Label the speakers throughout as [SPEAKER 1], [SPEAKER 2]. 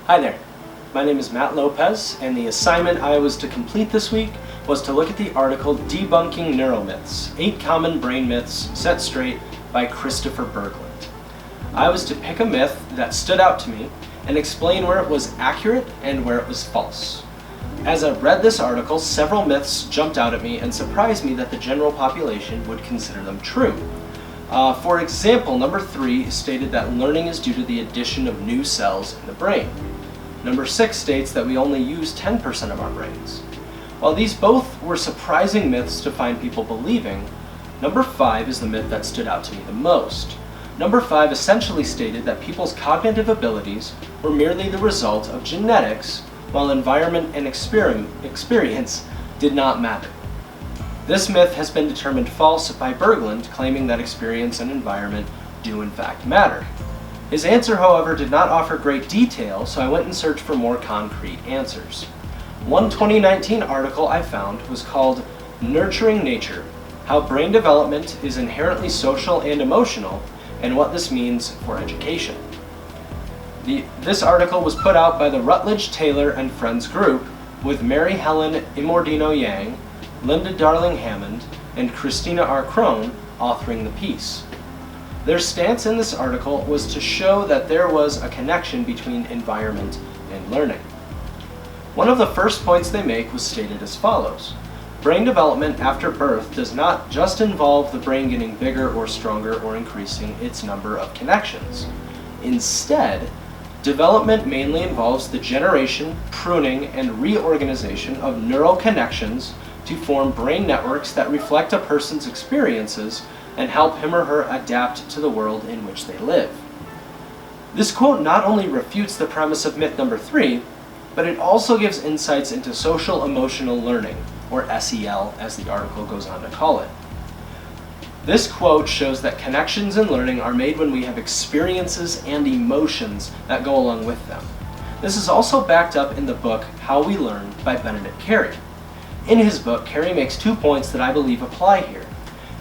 [SPEAKER 1] Hi there, my name is Matt Lopez, and the assignment I was to complete this week was to look at the article Debunking Neuromyths, 8 Common Brain Myths Set Straight by Christopher Berglund. I was to pick a myth that stood out to me and explain where it was accurate and where it was false. As I read this article, several myths jumped out at me and surprised me that the general population would consider them true. For example, number 3 stated that learning is due to the addition of new cells in the brain. Number 6 states that we only use 10% of our brains. While these both were surprising myths to find people believing, number 5 is the myth that stood out to me the most. Number 5 essentially stated that people's cognitive abilities were merely the result of genetics, while environment and experience did not matter. This myth has been determined false by Berglund, claiming that experience and environment do in fact matter. His answer, however, did not offer great detail, so I went and searched for more concrete answers. One 2019 article I found was called Nurturing Nature: How Brain Development is Inherently Social and Emotional, and What This Means for Education. This article was put out by the Rutledge Taylor and Friends group, with Mary Helen Imordino-Yang, Linda Darling-Hammond, and Christina R. Crone authoring the piece. Their stance in this article was to show that there was a connection between environment and learning. One of the first points they make was stated as follows: brain development after birth does not just involve the brain getting bigger or stronger or increasing its number of connections. Instead, development mainly involves the generation, pruning, and reorganization of neural connections to form brain networks that reflect a person's experiences and help him or her adapt to the world in which they live. This quote not only refutes the premise of myth number 3, but it also gives insights into social emotional learning, or SEL as the article goes on to call it. This quote shows that connections in learning are made when we have experiences and emotions that go along with them. This is also backed up in the book How We Learn by Benedict Carey. In his book, Carey makes 2 points that I believe apply here.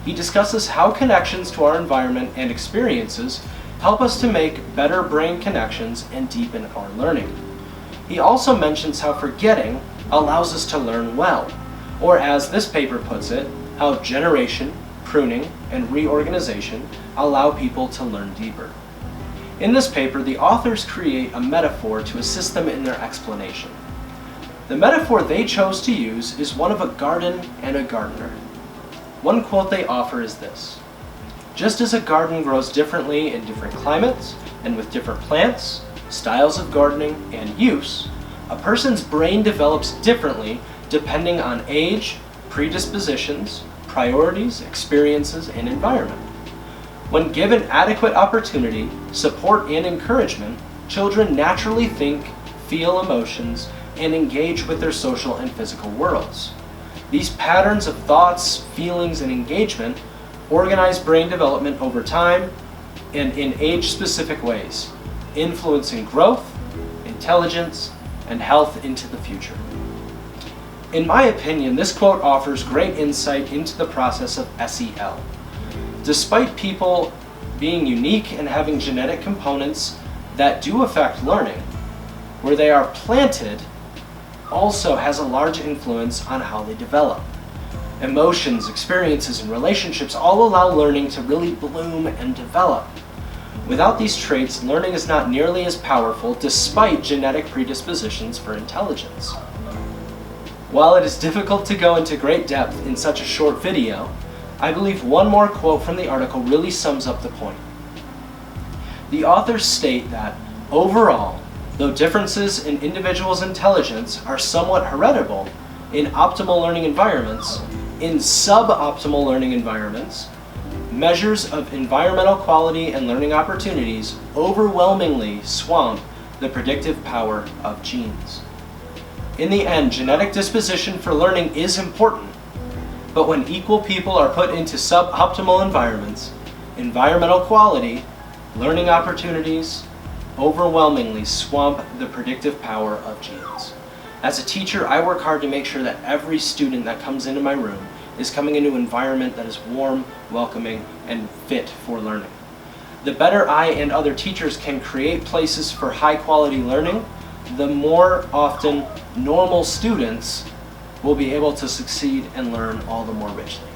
[SPEAKER 1] He discusses how connections to our environment and experiences help us to make better brain connections and deepen our learning. He also mentions how forgetting allows us to learn well, or as this paper puts it, how generation, pruning, and reorganization allow people to learn deeper. In this paper, the authors create a metaphor to assist them in their explanation. The metaphor they chose to use is one of a garden and a gardener. One quote they offer is this: just as a garden grows differently in different climates and with different plants, styles of gardening, and use, a person's brain develops differently depending on age, predispositions, priorities, experiences, and environment. When given adequate opportunity, support, and encouragement, children naturally think, feel emotions, and engage with their social and physical worlds. These patterns of thoughts, feelings, and engagement organize brain development over time and in age-specific ways, influencing growth, intelligence, and health into the future. In my opinion, this quote offers great insight into the process of SEL. Despite people being unique and having genetic components that do affect learning, where they are planted also has a large influence on how they develop. Emotions, experiences, and relationships all allow learning to really bloom and develop. Without these traits, learning is not nearly as powerful despite genetic predispositions for intelligence. While it is difficult to go into great depth in such a short video, I believe one more quote from the article really sums up the point. The authors state that, overall, though differences in individuals' intelligence are somewhat heritable in optimal learning environments, in suboptimal learning environments, measures of environmental quality and learning opportunities overwhelmingly swamp the predictive power of genes. In the end, genetic disposition for learning is important, but when equal people are put into suboptimal environments, environmental quality, learning opportunities overwhelmingly swamp the predictive power of genes. As a teacher, I work hard to make sure that every student that comes into my room is coming into an environment that is warm, welcoming, and fit for learning. The better I and other teachers can create places for high quality learning, the more often normal students will be able to succeed and learn all the more richly.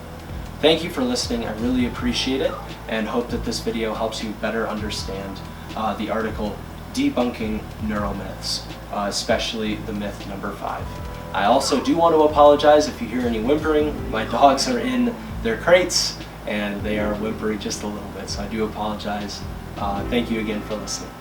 [SPEAKER 1] Thank you for listening. I really appreciate it and hope that this video helps you better understand the article Debunking Neuromyths, especially the myth number 5. I also do want to apologize if you hear any whimpering. My dogs are in their crates and they are whimpering just a little bit, so I do apologize. Thank you again for listening.